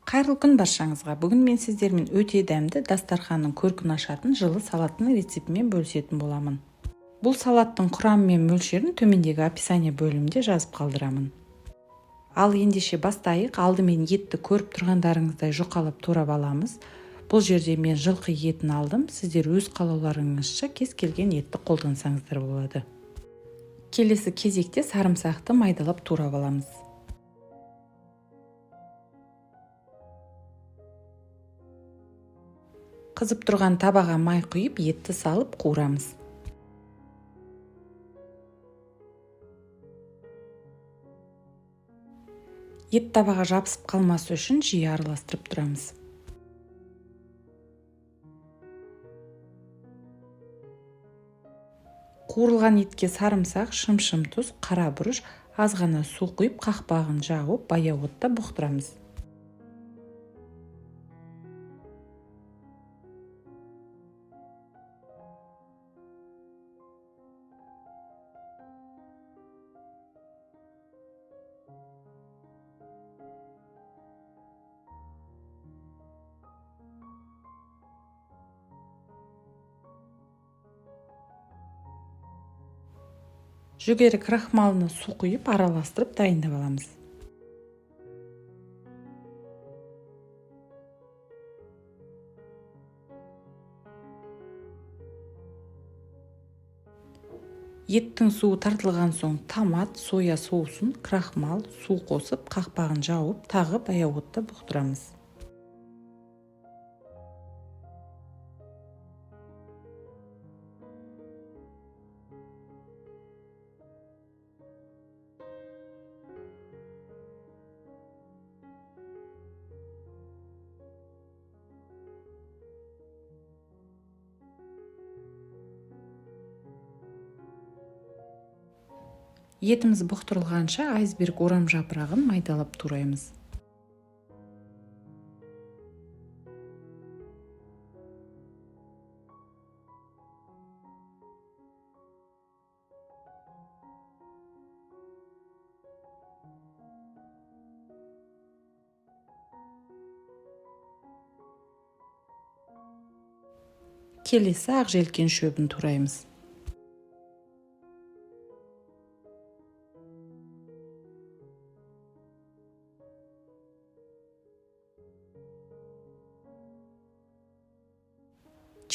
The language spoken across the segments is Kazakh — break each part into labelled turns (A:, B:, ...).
A: Қайырлы күн баршаңызға. Бүгін мен сіздермен өте дәмді дастарханның көркін ашатын жылы салаттың рецептімен бөлісетін боламын. Бұл салаттың құрамы мен мөлшерін төмендегі описание бөлімінде жазып қалдырамын. Ал ендеше бастайық. Алдымен етті көріп тұрғандарыңыздай жұқалап турап аламыз. Бұл жерде мен жылқы етін алдым. Сіздер өз қалауларыңызша кез келген етті қолдансаңыздар болады. Келесі кезекте сарымсақты майдалап турап аламыз. Қызып тұрған табаға май құйып, етті салып қуырамыз. Ет табаға жабысып қалмасы үшін жиі араластырып тұрамыз. Қуырылған етке сарымсақ, шым-шым тұз, қара бұрыш, аз ғана су құйып, қақпағын жағып, баяу отта бұқтырамыз. Жүгері крахмалына су құйып араластырып дайындап аламыз. Еттің суы тартылған соң томат, соя соусын, крахмал, су қосып, қақпағын жауып, тағы баяу отта бұқтырамыз. Етіміз бұқтырылғанша айсберг орам жапырағын майдалап тураймыз. Келесі ақ желкен шөбін тураймыз.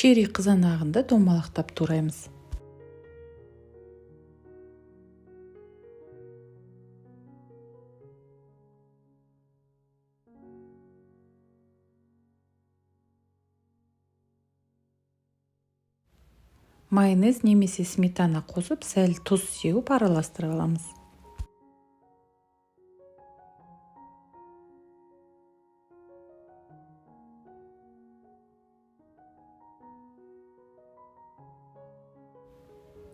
A: Черри қызанағында домалақтап тураймыз. Майонез немесе сметана қосып, сәл тұз сеуіп араластырып аламыз.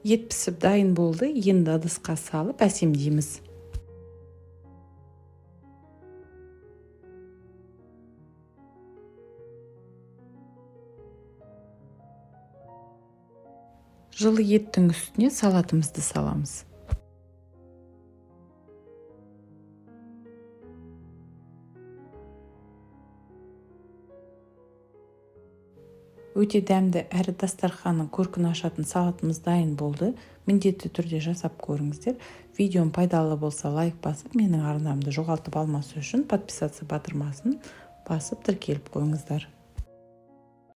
A: Ет пісіп дайын болды, енді ыдысқа салып әсемдейміз. Жылы еттің үстіне салатымызды саламыз. Өте дәмді әрі дастарханның көркін ашатын салатымыз дайын болды. Міндетті түрде жасап көріңіздер. Видеом пайдалы болса лайк басып, менің арнамды жоғалтып алмасы үшін подписаться батырмасын басып тіркеліп қойыңыздар.